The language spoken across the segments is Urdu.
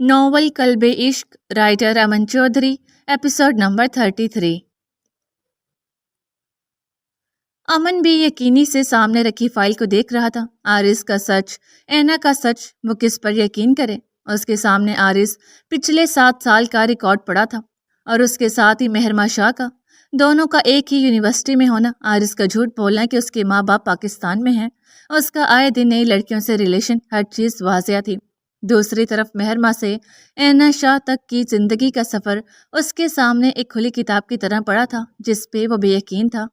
ناول کلب عشق، رائٹر امن چودھری، ایپیسوڈ نمبر 33۔ امن بھی یقینی سے سامنے رکھی فائل کو دیکھ رہا تھا۔ عارض کا سچ، اینا کا سچ، وہ کس پر یقین کرے؟ اس کے سامنے عارض پچھلے 7 سال کا ریکارڈ پڑا تھا، اور اس کے ساتھ ہی مہرما شاہ کا، دونوں کا ایک ہی یونیورسٹی میں ہونا۔ عارض کا جھوٹ بولنا کہ اس کے ماں باپ پاکستان میں ہیں، اس کا آئے دن نئی لڑکیوں سے ریلیشن، ہر چیز واضح تھی۔ دوسری طرف مہرما سے اینا شاہ تک کی زندگی کا سفر اس کے سامنے ایک کھلی کتاب کی طرح پڑا تھا، جس پہ وہ بے یقین تھا۔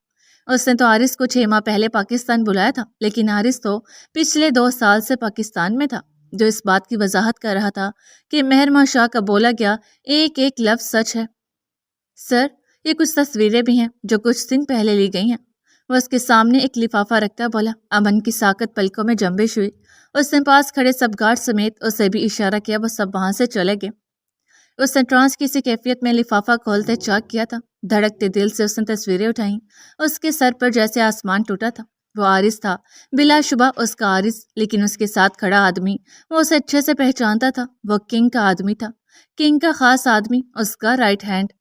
اس نے تو عارض کو 6 ماہ پہلے پاکستان بلایا تھا، لیکن عارض تو پچھلے 2 سال سے پاکستان میں تھا، جو اس بات کی وضاحت کر رہا تھا کہ مہرما شاہ کا بولا گیا ایک ایک لفظ سچ ہے۔ سر، یہ کچھ تصویریں بھی ہیں جو کچھ دن پہلے لی گئی ہیں۔ وہ اس کے سامنے ایک لفافہ رکھتا بولا۔ امن کی ساکت پلکوں میں جنبش ہوئی۔ اس نے پاس کھڑے سب گارڈ سمیت اسے بھی اشارہ کیا، وہ سب وہاں سے چلے گئے۔ اس نے ٹرانس کی سی کیفیت میں لفافہ کھولتے چاک کیا تھا۔ دھڑکتے دل سے اس نے تصویریں اٹھائیں۔ اس کے سر پر جیسے آسمان ٹوٹا تھا۔ وہ عارض تھا، بلا شبہ اس کا عارض، لیکن اس کے ساتھ کھڑا آدمی، وہ اسے اچھے سے پہچانتا تھا۔ وہ کنگ کا آدمی تھا، کنگ کا خاص آدمی، اس کا رائٹ ہینڈ۔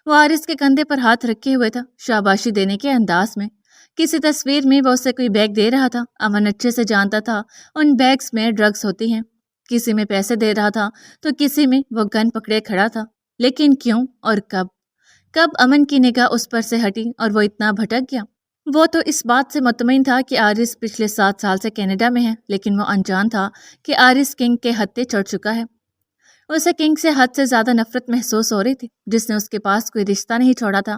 وہ عارض کے کندھے پر ہاتھ رکھے ہوئے تھا، شاباشی دینے کے انداز میں۔ کسی تصویر میں وہ اسے کوئی بیگ دے رہا تھا۔ امن اچھے سے جانتا تھا ان بیگز میں ڈرگز ہوتی ہیں۔ کسی میں پیسے دے رہا تھا تو کسی میں وہ گن پکڑے کھڑا تھا، لیکن کیوں اور کب امن کی نگاہ اس پر سے ہٹی اور وہ اتنا بھٹک گیا؟ وہ تو اس بات سے مطمئن تھا کہ عارض پچھلے 7 سال سے کینیڈا میں ہے، لیکن وہ انجان تھا کہ عارض کنگ کے ہتھے چڑھ چکا ہے۔ اسے کنگ سے حد سے زیادہ نفرت محسوس ہو رہی تھی، جس نے اس کے پاس کوئی رشتہ نہیں چھوڑا تھا،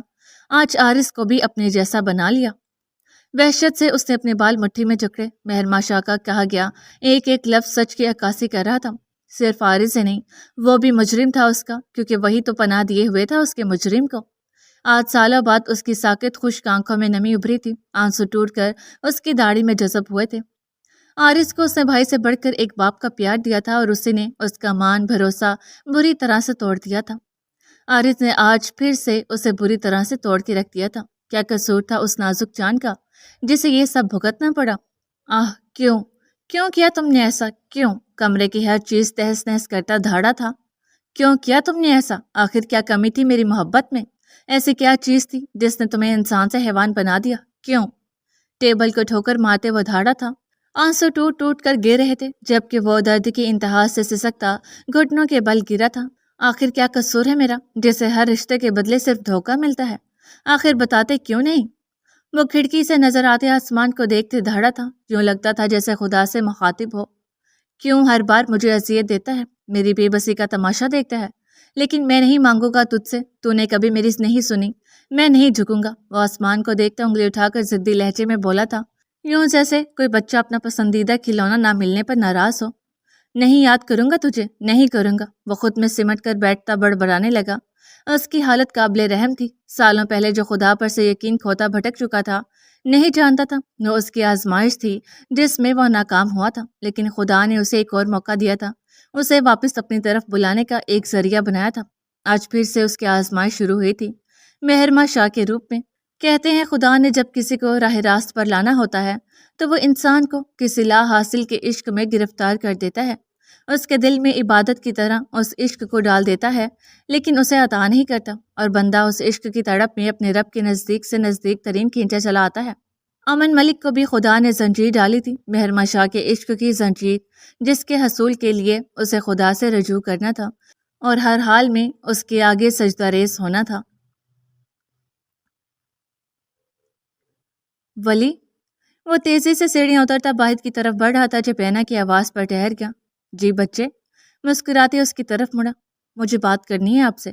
آج عارض کو بھی اپنے جیسا بنا لیا۔ وحشت سے اس نے اپنے بال مٹھی میں جکڑے۔ مہرما شاہ کا کہا گیا ایک ایک لفظ سچ کی عکاسی کر رہا تھا۔ صرف عارض ہی نہیں، وہ بھی مجرم تھا اس کا، کیونکہ وہی تو پناہ دیے ہوئے تھا اس کے مجرم کو۔ آج سالوں بعد اس کی ساکت خشک آنکھوں میں نمی ابھری تھی، آنسو ٹوٹ کر اس کی داڑھی میں جذب ہوئے تھے۔ عارض کو اس نے بھائی سے بڑھ کر ایک باپ کا پیار دیا تھا، اور اسی نے اس کا مان بھروسہ بری طرح سے توڑ دیا تھا۔ عارض نے آج پھر سے اسے بری طرح سے توڑ کے رکھ دیا تھا۔ کیا قصور تھا اس نازک جان کا، جسے یہ سب بھگتنا پڑا؟ آہ، کیوں کیا تم نے ایسا؟ کیوں؟ کمرے کی ہر چیز تہس نہس کرتا دھاڑا تھا۔ کیوں کیا تم نے ایسا؟ آخر کیا کمی تھی میری محبت میں؟ ایسی کیا چیز تھی جس نے تمہیں انسان سے حیوان بنا دیا؟ کیوں؟ ٹیبل کو ٹھوکر مارتے وہ دھاڑا تھا۔ آنسو ٹوٹ ٹوٹ کر گر رہے تھے، جبکہ وہ درد کی انتہا سے سسکتا گھٹنوں کے بل گرا تھا۔ آخر کیا قصور ہے میرا، جسے ہر رشتے کے بدلے صرف دھوکہ ملتا ہے؟ آخر بتاتے کیوں نہیں؟ وہ کھڑکی سے نظر آتے آسمان کو دیکھتے دھاڑا تھا، یوں لگتا تھا جیسے خدا سے مخاطب ہو۔ کیوں ہر بار مجھے اذیت دیتا ہے، میری بے بسی کا تماشا دیکھتا ہے؟ لیکن میں نہیں مانگوں گا تجھ سے، تو نے کبھی میری نہیں سنی، میں نہیں جھکوں گا۔ وہ آسمان کو دیکھتا انگلی اٹھا کر ضدی لہجے میں بولا تھا، یوں جیسے کوئی بچہ اپنا پسندیدہ کھلونا نہ ملنے پر ناراض ہو۔ نہیں یاد کروں گا تجھے، نہیں کروں گا۔ وہ خود میں سمٹ کر بیٹھتا بڑبڑانے لگا۔ اس کی حالت قابل رحم تھی۔ سالوں پہلے جو خدا پر سے یقین کھوتا بھٹک چکا تھا، نہیں جانتا تھا وہ اس کی آزمائش تھی جس میں وہ ناکام ہوا تھا، لیکن خدا نے اسے ایک اور موقع دیا تھا، اسے واپس اپنی طرف بلانے کا ایک ذریعہ بنایا تھا۔ آج پھر سے اس کی آزمائش شروع ہوئی تھی، مہرما شاہ کے روپ میں۔ کہتے ہیں خدا نے جب کسی کو راہ راست پر لانا ہوتا ہے تو وہ انسان کو کسی لا حاصل کے عشق میں گرفتار کر دیتا ہے، اس کے دل میں عبادت کی طرح اس عشق کو ڈال دیتا ہے، لیکن اسے عطا نہیں کرتا، اور بندہ اس عشق کی تڑپ میں اپنے رب کے نزدیک سے نزدیک ترین کھینچا چلا آتا ہے۔ امن ملک کو بھی خدا نے زنجیر ڈالی تھی، مہرما شاہ کے عشق کی زنجیر، جس کے حصول کے لیے اسے خدا سے رجوع کرنا تھا، اور ہر حال میں اس کے آگے سجدہ ریز ہونا تھا۔ ولی، وہ تیزی سے سیڑھیاں اترتا باہر کی طرف بڑھ رہا تھا جب اینا کی آواز پر ٹھہر گیا۔ جی بچے، مسکراتے اس کی طرف مڑا۔ مجھے بات کرنی ہے آپ سے۔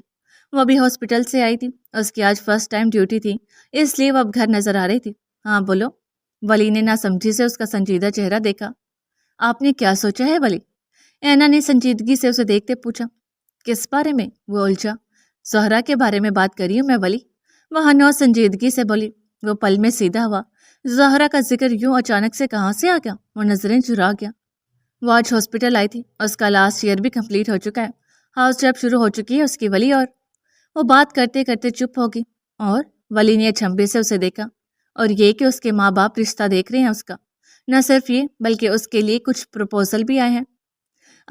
وہ ابھی ہاسپٹل سے آئی تھی، اس کی آج فرسٹ ٹائم ڈیوٹی تھی، اس لیے وہ اب گھر نظر آ رہی تھی۔ ہاں بولو۔ ولی نے ناسمجھی سے اس کا سنجیدہ چہرہ دیکھا۔ آپ نے کیا سوچا ہے ولی؟ اینا نے سنجیدگی سے اسے دیکھتے پوچھا۔ کس بارے میں؟ وہ الجھا۔ زہرا کے بارے میں بات کر رہی ہوں میں ولی، وہ ہنوز سنجیدگی سے بولی۔ وہ پل میں سیدھا ہوا۔ زہرا کا ذکر یوں اچانک سے کہاں سے آ گیا؟ وہ نظریں چرا گیا۔ وہ آج ہاسپٹل آئی تھی، اس کا لاسٹ ایئر بھی کمپلیٹ ہو چکا ہے، ہاؤس جاب شروع ہو چکی ہے اس کی ولی، اور وہ بات کرتے کرتے چپ ہوگی۔ اور ولی نے اچھمبے سے اسے دیکھا۔ اور یہ کہ اس کے ماں باپ رشتہ دیکھ رہے ہیں اس کا، نہ صرف یہ بلکہ اس کے لیے کچھ پروپوزل بھی آئے ہیں۔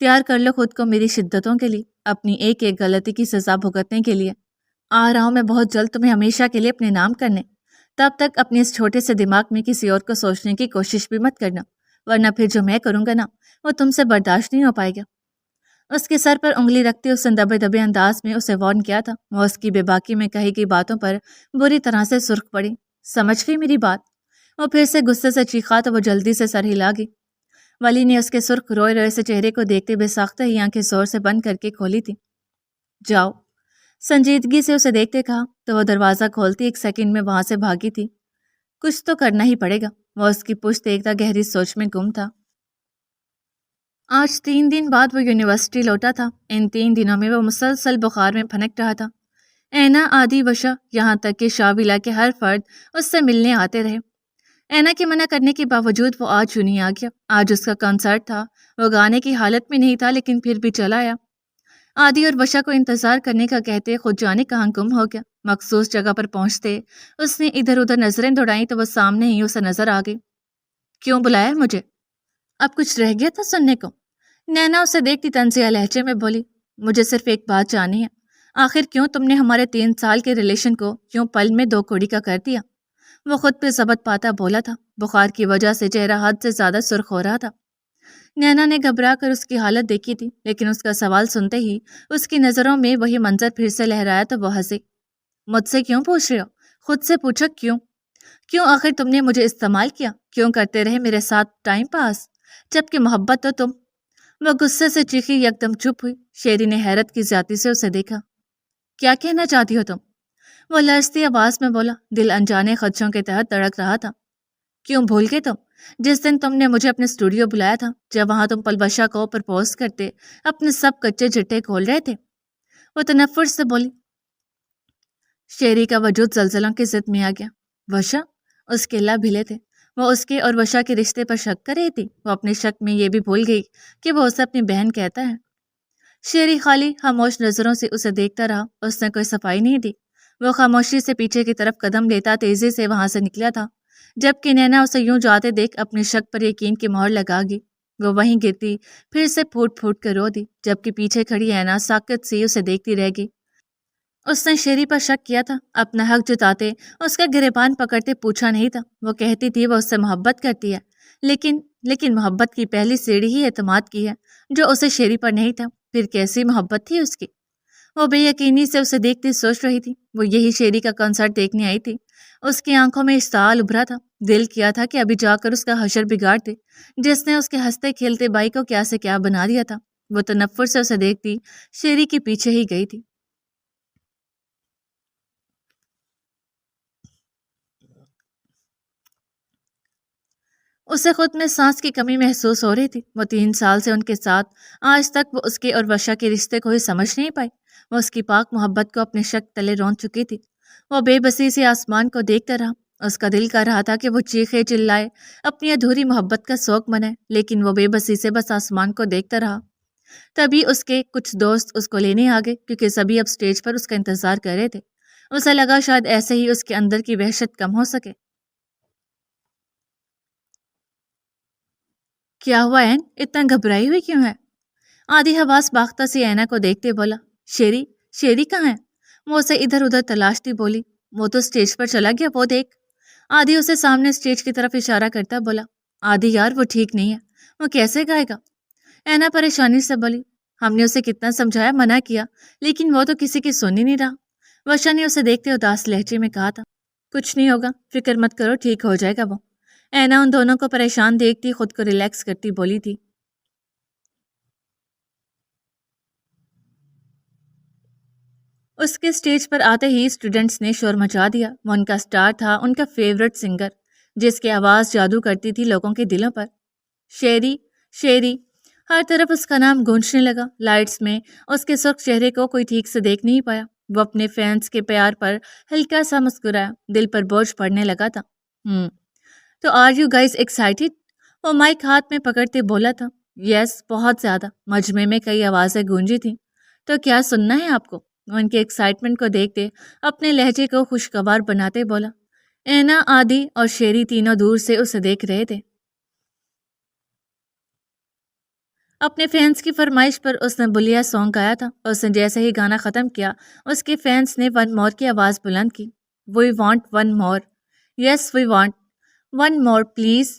تیار کر لو خود کو میری شدتوں کے لیے، اپنی ایک ایک غلطی کی سزا بھگتنے کے لیے۔ آ رہا ہوں میں بہت جلد تمہیں ہمیشہ کے لیے اپنے نام کرنے۔ تب تک اپنے اس چھوٹے سے دماغ میں کسی اور کو سوچنے کی کوشش بھی مت کرنا، ورنہ پھر جو میں کروں گا نا وہ تم سے برداشت نہیں ہو پائے گا۔ اس کے سر پر انگلی رکھتے اس نے دبے دبے انداز میں اسے وارن کیا تھا۔ وہ اس کی بے باکی میں کہی گئی باتوں پر بری طرح سے سرخ پڑی۔ سمجھ گئی میری بات؟ وہ پھر سے غصے سے چیخا تو وہ جلدی سے سر ہلا گئی۔ ولی نے اس کے سرخ روئے روئے سے چہرے کو دیکھتے بے ساختہ ہی آنکھیں زور سے بند کر کے کھولی تھی۔ جاؤ، سنجیدگی سے اسے دیکھتے کہا تو وہ دروازہ کھولتی 1 سیکنڈ میں وہاں سے بھاگی تھی۔ کچھ تو کرنا ہی پڑے گا، وہ اس کی پشت دیکھتا گہری سوچ میں گم تھا۔ آج 3 دن بعد وہ یونیورسٹی لوٹا تھا۔ ان 3 دنوں میں وہ مسلسل بخار میں پھنک رہا تھا۔ اینا، آدی، وشا، یہاں تک کہ شاویلا کے ہر فرد اس سے ملنے آتے رہے۔ اینا کے منع کرنے کے باوجود وہ آج یوں نہیں آ گیا۔ آج اس کا کنسرٹ تھا۔ وہ گانے کی حالت میں نہیں تھا لیکن پھر بھی چلا آیا۔ آدی اور وشا کو انتظار کرنے کا کہتے خود جانے کہاں گم ہو گیا۔ مخصوص جگہ پر پہنچتے اس نے ادھر ادھر نظریں دوڑائیں تو وہ سامنے ہی اسے نظر آ گئی۔ کیوں بلایا مجھے؟ اب کچھ رہ گیا تھا سننے کو؟ نینا اسے دیکھتی طنزیہ لہجے میں بولی، مجھے صرف ایک بات جاننی ہے، آخر کیوں تم نے ہمارے 3 سال کے ریلیشن کو کیوں پل میں 2 کوڑی کا کر دیا؟ وہ خود پہ ضبط پاتا بولا تھا۔ بخار کی وجہ سے چہرہ حد سے زیادہ سرخ ہو رہا تھا۔ نینا نے گھبرا کر اس کی حالت دیکھی تھی لیکن اس کا سوال سنتے ہی اس کی نظروں میں وہی منظر پھر سے لہرایا تو وہ ہنسی۔ مجھ سے کیوں پوچھ رہے ہو؟ خود سے پوچھو کیوں آخر تم نے مجھے استعمال کیا؟ کیوں کرتے رہے میرے ساتھ ٹائم پاس جبکہ محبت تو تم؟ وہ غصے سے چیخی، یکدم چپ ہوئی۔ شیری نے حیرت کی زیادتی سے اسے دیکھا۔ کیا کہنا چاہتی ہو تم؟ وہ لرزتی آواز میں بولا۔ دل انجانے خدشوں کے تحت تڑک رہا تھا۔ کیوں بھول گئے تم جس دن تم نے مجھے اپنے اسٹوڈیو بلایا تھا، جب وہاں تم پلبشا کو پرپوز کرتے اپنے سب کچے جٹے کھول رہے تھے؟ وہ تنفر سے بولی۔ شیری کا وجود زلزلوں کی ضد میں آ گیا۔ وشا؟ اس کے لب ہلے تھے۔ وہ اس کے اور وشا کے رشتے پر شک کر رہی تھی۔ وہ اپنے شک میں یہ بھی بھول گئی کہ وہ اسے اپنی بہن کہتا ہے۔ شیری خالی خاموش نظروں سے اسے دیکھتا رہا۔ اس نے کوئی صفائی نہیں دی۔ وہ خاموشی سے پیچھے کی طرف قدم لیتا تیزی سے وہاں سے نکلا تھا، جبکہ نینا اسے یوں جاتے دیکھ اپنے شک پر یقین کی مہر لگا گئی۔ وہ وہیں گرتی پھر سے پھوٹ پھوٹ کر رو دی، جبکہ پیچھے کھڑی اینا ساکت سی اسے دیکھتی رہ گئی۔ اس نے شیری پر شک کیا تھا، اپنا حق جتاتے اس کا گریبان پکڑتے پوچھا نہیں تھا۔ وہ کہتی تھی وہ اس سے محبت کرتی ہے، لیکن محبت کی پہلی سیڑھی ہی اعتماد کی ہے، جو اسے شیری پر نہیں تھا۔ پھر کیسی محبت تھی اس کی؟ وہ بے یقینی سے اسے دیکھتی سوچ رہی تھی۔ وہ یہی شیری کا کنسرٹ دیکھنے آئی تھی۔ اس کی آنکھوں میں اشتعال ابھرا تھا۔ دل کیا تھا کہ ابھی جا کر اس کا حشر بگاڑ دے، جس نے اس کے ہنستے کھیلتے بائی کو کیا سے کیا بنا دیا تھا۔ وہ تنفر سے اسے دیکھتی شیری کے پیچھے ہی گئی تھی۔ اسے خود میں سانس کی کمی محسوس ہو رہی تھی۔ وہ 3 سال سے ان کے ساتھ، آج تک وہ اس کے اور وشا کے رشتے کو ہی سمجھ نہیں پائی۔ وہ اس کی پاک محبت کو اپنے شک تلے رون چکی تھی۔ وہ بے بسی سے آسمان کو دیکھتا رہا۔ اس کا دل کر رہا تھا کہ وہ چیخے چلائے، اپنی ادھوری محبت کا سوگ منائے، لیکن وہ بے بسی سے بس آسمان کو دیکھتا رہا۔ تبھی اس کے کچھ دوست اس کو لینے آ گئے، کیونکہ سبھی اب اسٹیج پر اس کا انتظار کر رہے تھے۔ اسے لگا شاید ایسے ہی اس کے اندر کی وحشت کم ہو سکے۔ کیا ہوا این؟ اتنا گھبرائی ہوئی کیوں ہے؟ آدھی حواس باختہ سی اینا کو دیکھتے بولا۔ شیری کہاں ہے؟ وہ اسے ادھر ادھر تلاشتی بولی۔ وہ تو اسٹیج پر چلا گیا، وہ دیکھ۔ آدھی اسے سامنے اسٹیج کی طرف اشارہ کرتا بولا۔ آدھی یار وہ ٹھیک نہیں ہے، وہ کیسے گائے گا؟ اینا پریشانی سے بولی۔ ہم نے اسے کتنا سمجھایا، منع کیا، لیکن وہ تو کسی کی سن ہی نہیں رہا۔ وشا نے اسے دیکھتے اداس لہجے میں کہا تھا۔ کچھ نہیں ہوگا، فکر مت کرو، ٹھیک ہو جائے گا وہ۔ اینا ان دونوں کو پریشان دیکھتی خود کو ریلیکس کرتی بولی تھی۔ اس کے اسٹیج پر آتے ہی اسٹوڈنٹس نے شور مچا دیا۔ وہ ان کا اسٹار تھا، ان کا فیورٹ سنگر، جس کی آواز جادو کرتی تھی لوگوں کے دلوں پر۔ شیری، ہر طرف اس کا نام گونجنے لگا۔ لائٹس میں اس کے سرخ چہرے کو کوئی ٹھیک سے دیکھ نہیں پایا۔ وہ اپنے فینس کے پیار پر ہلکا سا مسکرایا، دل پر بوجھ پڑنے لگا تھا۔ تو آر یو گائز ایکسائٹیڈ؟ وہ مائک ہاتھ میں پکڑتے بولا تھا۔ یس، بہت زیادہ۔ مجمع میں کئی آوازیں گونجی تھیں۔ تو کیا سننا ہے آپ کو؟ وہ ان کے ایکسائٹمنٹ کو دیکھتے اپنے لہجے کو خوشگوار بناتے بولا۔ اینا، آدی اور شیری تینوں دور سے اسے دیکھ رہے تھے۔ اپنے فینس کی فرمائش پر اس نے بلیا سانگ گایا تھا۔ اس نے جیسے ہی گانا ختم کیا اس کے فینس نے ون مور کی آواز بلند کی۔ We want one more, yes we want one more please.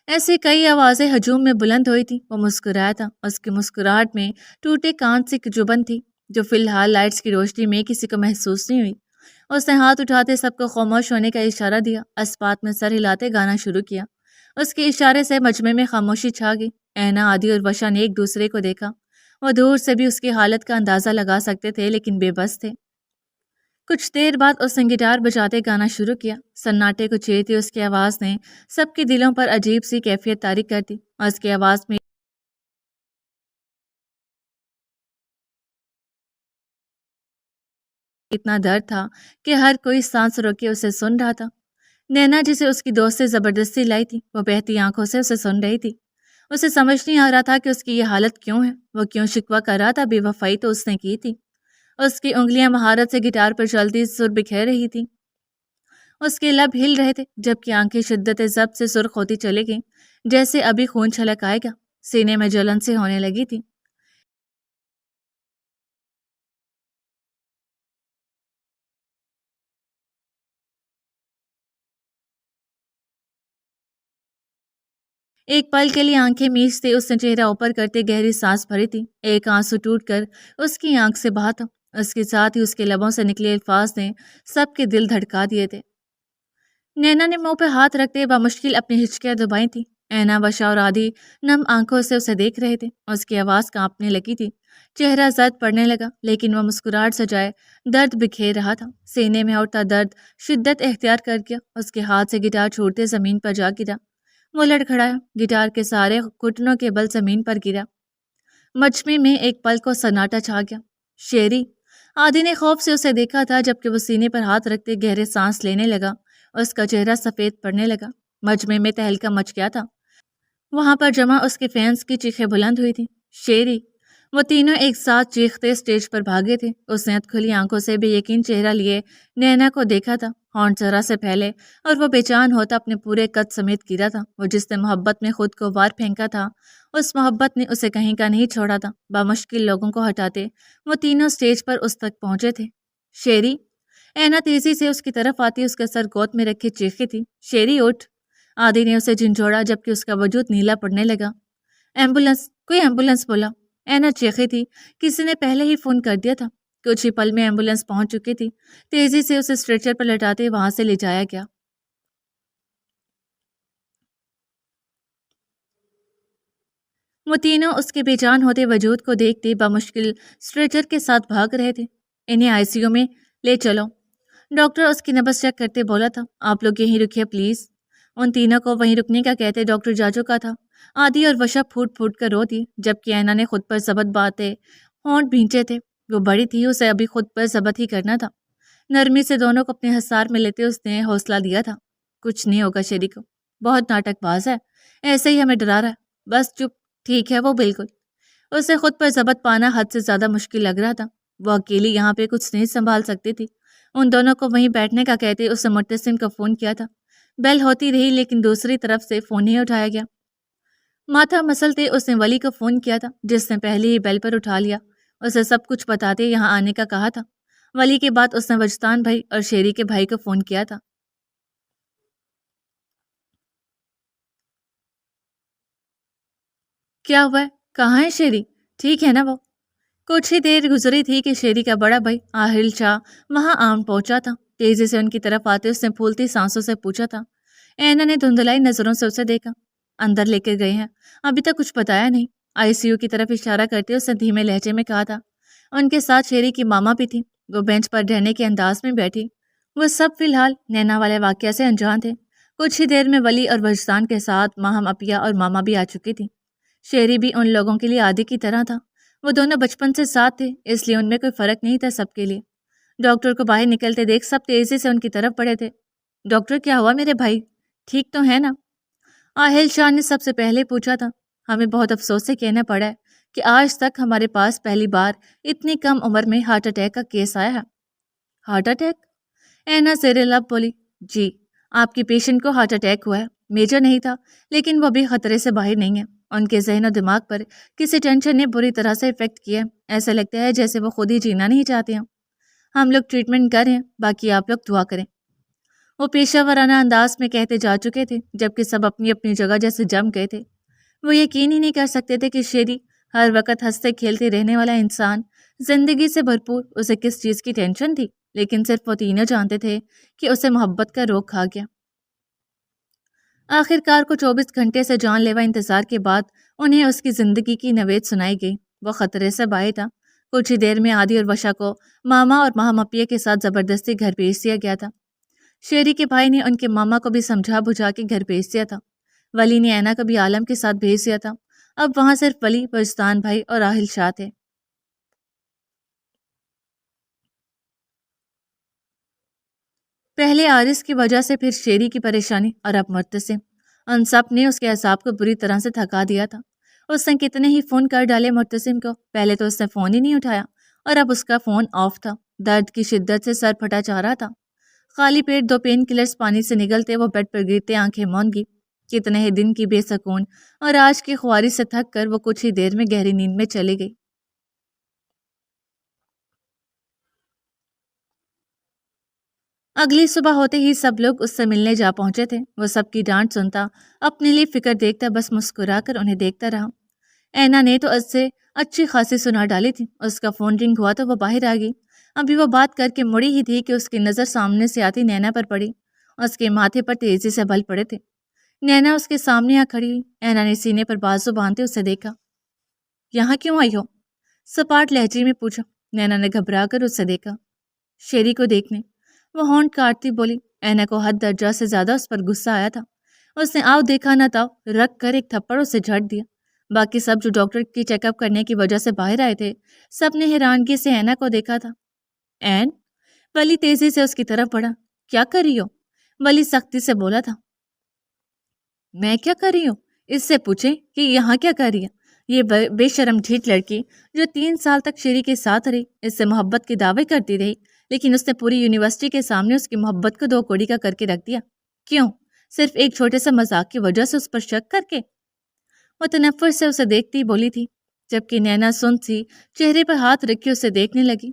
ایسی کئی آوازیں ہجوم میں بلند ہوئی تھیں۔ وہ مسکرایا تھا، اس کی مسکراہٹ میں ٹوٹے کان سے جبن تھی جو فی الحال لائٹس کی روشنی میں کسی کو محسوس نہیں ہوئی۔ اس نے ہاتھ اٹھاتے سب کو خاموش ہونے کا اشارہ دیا، اسپات میں سر ہلاتے گانا شروع کیا۔ اس کے اشارے سے مجمع میں خاموشی چھا گئی۔ اینا، عادی اور وشا نے ایک دوسرے کو دیکھا۔ وہ دور سے بھی اس کی حالت کا اندازہ لگا سکتے تھے لیکن بے بس تھے۔ کچھ دیر بعد اس نے گٹار بجاتے گانا شروع کیا۔ سناٹے کو چیرتی اس کی آواز نے سب کے دلوں پر عجیب سی کیفیت طاری کر دی۔ اس کی آواز میں اتنا درد تھا کہ ہر کوئی سانس روکے اسے سن رہا تھا۔ نینا جسے اس کی دوست سے زبردستی لائی تھی وہ بہتی آنکھوں سے اسے سن رہی تھی۔ اسے سمجھ نہیں آ رہا تھا کہ اس کی یہ حالت کیوں ہے۔ وہ کیوں شکوہ کر رہا تھا؟ بے وفائی تو اس نے کی تھی۔ اس کی انگلیاں مہارت سے گٹار پر چلتی سر بکھیر رہی تھی۔ اس کے لب ہل رہے تھے جبکہ آنکھیں شدت ضبط سے سرخ ہوتی چلی گئیں، جیسے ابھی خون چھلک آئے گا۔ سینے میں جلن سے ہونے لگی تھی۔ ایک پل کے لیے آنکھیں میچتے اس نے چہرہ اوپر کرتے گہری سانس بھری تھی۔ ایک آنسو ٹوٹ کر اس کی آنکھ سے بہا تھا۔ اس کے ساتھ ہی اس کے لبوں سے نکلے الفاظ نے سب کے دل دھڑکا دیے تھے۔ نینا نے منہ پہ ہاتھ رکھتے بمشکل اپنی ہچکیاں دبائی تھی۔ اینا، وشا اور عادی نم آنکھوں سے اسے دیکھ رہے تھے۔ اس کی آواز کانپنے لگی تھی، چہرہ زرد پڑنے لگا، لیکن وہ مسکراہٹ سجائے درد بکھیر رہا تھا۔ سینے میں اٹھتا درد شدت اختیار کر گیا۔ اس کے ہاتھ سے گٹار چھوڑتے زمین پر جا گرا۔ وہ لڑکھڑایا، گٹار کے سارے گھٹنوں کے بل زمین پر گرا۔ مجمع میں ایک پل کو سناٹا چھا گیا۔ شیری، عادی نے خوف سے اسے دیکھا تھا جبکہ وہ سینے پر ہاتھ رکھتے گہرے سانس لینے لگا۔ اس کا چہرہ سفید پڑنے لگا۔ مجمع میں تہلکہ مچ گیا تھا۔ وہاں پر جمع اس کے فینس کی چیخیں بلند ہوئی تھیں۔ شیری! وہ تینوں ایک ساتھ چیختے اسٹیج پر بھاگے تھے۔ اس نے کھلی آنکھوں سے بے یقین چہرہ لیے نینا کو دیکھا تھا۔ ہونٹ ذرا سے پھیلے اور وہ بے چان ہوتا اپنے پورے قد سمیت گرا تھا۔ وہ جس نے محبت میں خود کو وار پھینکا تھا اس محبت نے اسے کہیں کا نہیں چھوڑا تھا۔ بامشکل لوگوں کو ہٹاتے وہ تینوں اسٹیج پر اس تک پہنچے تھے۔ شیری! اینا تیزی سے اس کی طرف آتی اس کا سر گود میں رکھے چیخی تھی۔ شیری اٹھ! عادی نے اسے جھنجھوڑا جبکہ اس کا وجود نیلا پڑنے لگا۔ ایمبولینس! کوئی ایمبولینس بولا! اینا چیخی تھی۔ کسی نے پہلے ہی فون کر دیا تھا۔ کچھ ہی پل میں ایمبولینس پہنچ چکی تھی۔ تیزی سے اسے اسٹریچر پر لٹاتے وہاں سے لے جایا گیا۔ وہ تینوں اس کے بے جان ہوتے وجود کو دیکھتے بمشکل اسٹریچر کے ساتھ بھاگ رہے تھے۔ انہیں آئی سی یو میں لے چلو، ڈاکٹر اس کی نبض چیک کرتے بولا تھا۔ آپ لوگ یہیں رکیے پلیز۔ ان تینوں کو وہیں رکنے کا کہتے ڈاکٹر جا چکا تھا۔ عادی اور وشا پھوٹ پھوٹ کر رو دی جبکہ اینا نے خود پر ضبط باتے ہونٹ بھینچے تھے۔ وہ بڑی تھی، اسے ابھی خود پر ضبط ہی کرنا تھا۔ نرمی سے دونوں کو اپنے حصار میں لیتے اس نے حوصلہ دیا تھا۔ کچھ نہیں ہوگا شیری کو، بہت ناٹک باز ہے، ایسے ہی ہمیں ڈرا رہا ہے، بس چپ۔ ٹھیک ہے وہ بالکل۔ اسے خود پر ضبط پانا حد سے زیادہ مشکل لگ رہا تھا۔ وہ اکیلی یہاں پہ کچھ نہیں سنبھال سکتی تھی۔ ان دونوں کو وہیں بیٹھنے کا کہتے اسے متصم کا فون کیا تھا۔ بیل ہوتی رہی لیکن دوسری طرف سے فون نہیں اٹھایا گیا۔ ماتھا مسلتے اس نے ولی کو فون کیا تھا جس نے پہلے ہی بیل پر اٹھا لیا۔ اسے سب کچھ بتاتے یہاں آنے کا کہا تھا۔ ولی کے بعد اس نے وجدان بھائی اور شیری کے بھائی کو فون کیا تھا۔ کیا ہوا ہے؟ کہاں ہے شیری؟ ٹھیک ہے نا وہ؟ کچھ ہی دیر گزری تھی کہ شیری کا بڑا بھائی آہل شاہ وہاں آن پہنچا تھا۔ تیزی سے ان کی طرف آتے اس نے پھولتی سانسوں سے پوچھا تھا۔ اینا نے دھندلائی نظروں سے اسے دیکھا۔ اندر لے کے گئے ہیں، ابھی تک کچھ بتایا نہیں۔ آئی سی یو کی طرف اشارہ کرتے اس نے دھیمے لہجے میں کہا تھا۔ ان کے ساتھ شیری کی ماما بھی تھی۔ وہ بینچ پر ڈھہنے کے انداز میں بیٹھی۔ وہ سب فی الحال نینا والے واقعہ سے انجان تھے۔ کچھ ہی دیر میں ولی اور وجدان کے ساتھ ماہم اپیا اور ماما بھی آ چکی تھی۔ شیری بھی ان لوگوں کے لیے عادی کی طرح تھا۔ وہ دونوں بچپن سے ساتھ تھے، اس لیے ان میں کوئی فرق نہیں تھا سب کے لیے۔ ڈاکٹر کو باہر نکلتے دیکھ سب تیزی سے ان کی طرف بڑھے تھے۔ ڈاکٹر کیا ہوا میرے بھائی؟ ٹھیک تو ہے نا؟ آہل شاہ نے سب سے پہلے پوچھا تھا۔ ہمیں بہت افسوس سے کہنا پڑا ہے کہ آج تک ہمارے پاس پہلی بار اتنی کم عمر میں ہارٹ اٹیک کا کیس آیا ہے۔ Heart attack? اینا زیر لب بولی۔ جی، آپ کی پیشنٹ کو ہارٹ اٹیک ہوا ہے۔ میجر نہیں تھا لیکن وہ بھی خطرے سے باہر نہیں ہے ان کے ذہن و دماغ پر کسی ٹینشن نے بری طرح سے افیکٹ کیا۔ ایسا لگتا ہے جیسے وہ خود ہی جینا نہیں چاہتے ہیں۔ ہم لوگ ٹریٹمنٹ کر رہے ہیں، باقی آپ لوگ دعا کریں، وہ پیشہ ورانہ انداز میں کہتے جا چکے تھے، جبکہ سب اپنی اپنی جگہ جیسے جم گئے تھے۔ وہ یقین ہی نہیں کر سکتے تھے کہ شیری، ہر وقت ہنستے کھیلتے رہنے والا انسان، زندگی سے بھرپور، اسے کس چیز کی ٹینشن تھی، لیکن صرف وہ تینوں جانتے تھے کہ اسے محبت کا روگ کھا گیا۔ آخر کار کو 24 گھنٹے سے جان لیوا انتظار کے بعد انہیں اس کی زندگی کی نوید سنائی گئی۔ وہ خطرے سے باہر تھا۔ کچھ ہی دیر میں عادی اور وشا کو ماما اور مہامپیہ کے ساتھ زبردستی گھر بھیج دیا گیا تھا۔ شیری کے بھائی نے ان کے ماما کو بھی سمجھا بجھا کے گھر بھیج دیا تھا۔ ولی نے اینا کو بھی عالم کے ساتھ بھیج دیا تھا۔ اب وہاں صرف ولی، وجدان بھائی اور راہل شاہ تھے۔ پہلے عارض کی وجہ سے، پھر شیری کی پریشانی، اور اب مرتسم، ان سب نے اس کے اعصاب کو بری طرح سے تھکا دیا تھا۔ اس نے کتنے ہی فون کر ڈالے مرتسم کو، پہلے تو اس نے فون ہی نہیں اٹھایا، اور اب اس کا فون آف تھا۔ درد کی شدت سے سر پھٹا جا رہا تھا۔ خالی پیٹ 2 پین کلرز پانی سے نگلتے وہ بیڈ پر گرتے آنکھیں مونگی۔ کتنے ہی دن کی بے سکون اور آج کی خواری سے تھک کر وہ کچھ ہی دیر میں گہری نیند میں چلی گئی۔ اگلی صبح ہوتے ہی سب لوگ اس سے ملنے جا پہنچے تھے۔ وہ سب کی ڈانٹ سنتا، اپنے لیے فکر دیکھتا، بس مسکرا کر انہیں دیکھتا رہا۔ اینا نے تو اس سے اچھی خاصی سنا ڈالی تھی۔ اس کا فون رنگ ہوا تو وہ باہر آ گئی۔ ابھی وہ بات کر کے مڑی ہی تھی کہ اس کی نظر سامنے سے آتی نینا پر پڑی۔ اس کے ماتھے پر تیزی سے بل پڑے تھے۔ نینا اس کے سامنے آ کھڑی ہوئی۔ اینا نے سینے پر بازو باندھتے اسے دیکھا۔ یہاں کیوں آئی ہو؟ سپاٹ لہجے میں پوچھا۔ نینا نے گھبرا کر اسے دیکھا۔ شیری کو دیکھنے، وہ ہونٹ کاٹتی بولی۔ اینا کو حد درجہ سے زیادہ اس پر غصہ آیا تھا۔ اس نے آؤ دیکھا نہ تاؤ رکھ کر ایک تھپڑ اسے جھڑ دیا۔ باقی سب جو ڈاکٹر کی چیک اپ کرنے کی وجہ سے باہر آئے تھے، سب نے حیرانگی سے اینا کو دیکھا تھا۔ این، ولی تیزی سے اس کی طرف بڑھا۔ کیا کر رہی ہو؟ ولی سختی سے بولا تھا۔ میں کیا کر رہی ہوں؟ اس سے پوچھیں کہ یہاں کیا کر رہی ہے؟ یہ بے شرم ڈھیٹ لڑکی جو 3 سال تک شیری کے ساتھ رہی، اس سے محبت کے دعوے کرتی رہی، لیکن اس نے پوری یونیورسٹی کے سامنے اس کی محبت کو 2 کوڑی کا کر کے رکھ دیا۔ کیوں؟ صرف ایک چھوٹے سے مذاق کی وجہ سے اس پر شک کر کے؟ وہ تنفر سے اسے دیکھتی بولی تھی، جبکہ نینا سن سی چہرے پر ہاتھ رکھی اسے دیکھنے لگی۔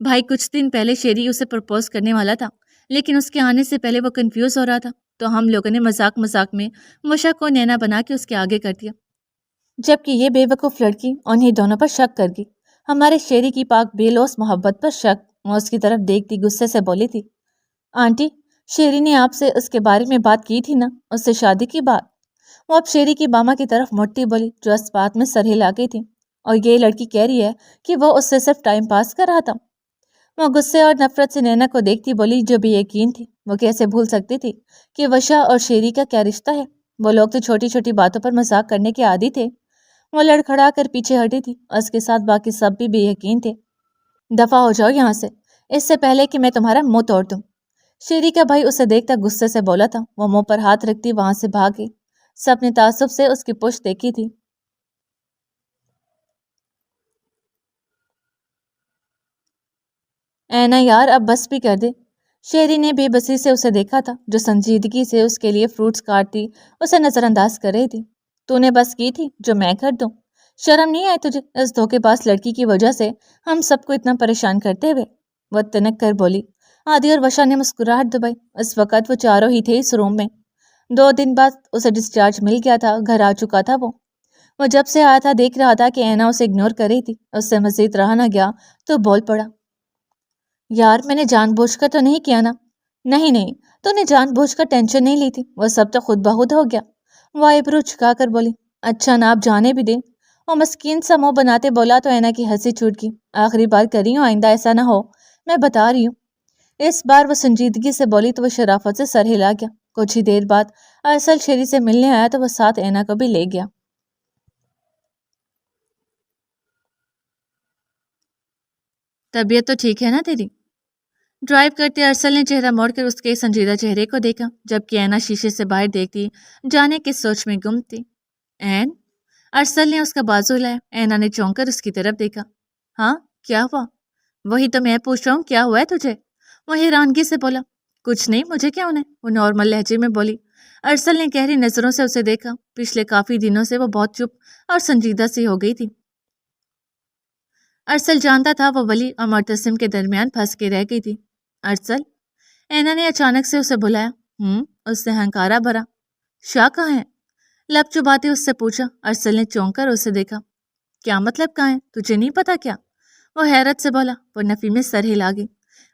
بھائی، کچھ دن پہلے شیری اسے پرپوز کرنے والا تھا، لیکن اس کے آنے سے پہلے وہ کنفیوز ہو رہا تھا، تو ہم لوگوں نے مذاق میں مشا کو نینا بنا کے اس کے آگے کر دیا، جبکہ یہ بے وقوف لڑکی انہیں دونوں پر شک کر گئی۔ ہمارے شیری کی پاک بے لوث محبت پر شک۔ وہ اس کی طرف دیکھتی غصے سے بولی تھی، آنٹی، شیری نے آپ سے اس کے بارے میں بات کی تھی نا، اس سے شادی کی بات؟ وہ اب شیری کی ماما کی طرف مڑتی بولی، جو اس بات میں سر ہلا گئی تھی، اور یہ لڑکی کہہ رہی ہے کہ وہ اس سے صرف ٹائم پاس کر رہا تھا۔ وہ غصے اور نفرت سے نینا کو دیکھتی بولی، جو بھی یقین تھی، وہ کیسے بھول سکتی تھی کہ وشا اور شیری کا کیا رشتہ ہے۔ وہ لوگ تو چھوٹی چھوٹی باتوں پر مذاق کرنے کے عادی تھے۔ وہ لڑکھڑا کر پیچھے ہٹی تھی، اس کے ساتھ باقی سب بھی بے یقین تھے۔ دفع ہو جاؤ یہاں سے، اس سے پہلے کہ میں تمہارا منہ توڑ دوں۔ شیری کا بھائی اسے دیکھتا غصے سے بولا تھا۔ وہ منہ پر ہاتھ رکھتی وہاں سے بھاگ گئی۔ سب نے تعصب سے اس کی پشت دیکھی تھی۔ اینا یار، اب بس بھی کر دے۔ شیری نے بے بسی سے اسے دیکھا تھا، جو سنجیدگی سے اس کے لیے فروٹس کاٹتی اسے نظر انداز کر رہی تھی۔ تو نے بس کی تھی جو میں کر دوں؟ شرم نہیں آئی تجھے اس دھوکے باز لڑکی کی وجہ سے ہم سب کو اتنا پریشان کرتے ہوئے؟ وہ تنک کر بولی۔ آدی اور وشا نے مسکراہٹ دبائی۔ اس وقت وہ چاروں ہی تھے اس روم میں۔ 2 دن بعد اسے ڈسچارج مل گیا تھا، گھر آ چکا تھا۔ وہ جب سے آیا تھا دیکھ رہا تھا کہ اینا اسے اگنور کر رہی تھی۔ اس سے مزید رہا نہ گیا تو بول پڑا، یار میں نے جان بوجھ کر تو نہیں کیا نا؟ نہیں، تو نے جان بوجھ کر ٹینشن نہیں لی تھی، وہ سب تو خود بخود ہو گیا۔ وہ آئیبرو جھکا کر بولی، اچھا نا آپ جانے بھی دیں۔ وہ مسکین سا منہ بناتے بولا تو اینا کی ہنسی چھوٹ گئی۔ آخری بار کر رہی ہوں، آئندہ ایسا نہ ہو، میں بتا رہی ہوں۔ اس بار وہ سنجیدگی سے بولی تو وہ شرافت سے سر ہلا گیا۔ کچھ ہی دیر بعد ارسل شیری سے ملنے آیا تو وہ ساتھ اینا کو بھی لے گیا۔ طبیعت تو ٹھیک ہے نا تیری؟ ڈرائیو کرتے ارسل نے چہرہ موڑ کر اس کے سنجیدہ چہرے کو دیکھا، جبکہ اینا شیشے سے باہر دیکھتی جانے کی سوچ میں گم تھی۔ این، ارسل نے اس کا بازو لایا۔ اینا نے چونک کر اس کی طرف دیکھا۔ ہاں، کیا ہوا؟ وہی تو میں پوچھ رہا ہوں، کیا ہوا ہے تجھے؟ وہ حیرانگی سے بولا۔ کچھ نہیں، مجھے کیا ہونا ہے؟ وہ نارمل لہجے میں بولی۔ ارسل نے گہری نظروں سے اسے دیکھا۔ پچھلے کافی دنوں سے وہ بہت چپ اور سنجیدہ سی ہو گئی تھی۔ ارسل جانتا تھا وہ ولی اور معتصم کے درمیان پھنس کے رہ گئی تھی۔ ارسل، اینا نے اچانک سے اسے بلایا۔ اس نے ہنکارا بھرا۔ شاہ کہاں ہے؟ لب چباتے اس سے پوچھا۔ ارسل نے چونک کر اسے دیکھا۔ کیا مطلب کہاں ہے؟ تجھے نہیں پتا کیا؟ وہ حیرت سے بولا۔ وہ نفی میں سر ہلا گئی۔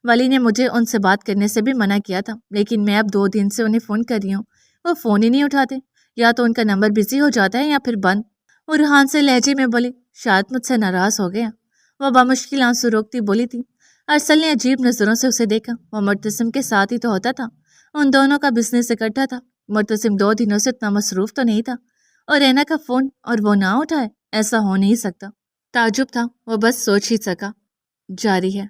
ولی نے مجھے ان سے بات کرنے سے بھی منع کیا تھا، لیکن میں اب 2 دن سے انہیں فون کر رہی ہوں، وہ فون ہی نہیں اٹھاتے۔ یا تو ان کا نمبر بزی ہو جاتا ہے یا پھر بند۔ وہ روحان سے لہجے میں بولی۔ شاید مجھ سے ناراض ہو گیا، وہ بامشکل آنسو روکتی بولی تھی۔ ارسل نے عجیب نظروں سے اسے دیکھا۔ وہ معتصم کے ساتھ ہی تو ہوتا تھا، ان دونوں کا بزنس اکٹھا تھا۔ معتصم 2 دنوں سے اتنا مصروف تو نہیں تھا، اور اینا کا فون اور وہ نہ اٹھائے، ایسا ہو نہیں سکتا۔ تعجب تھا، وہ بس سوچ ہی سکا۔ جاری ہے۔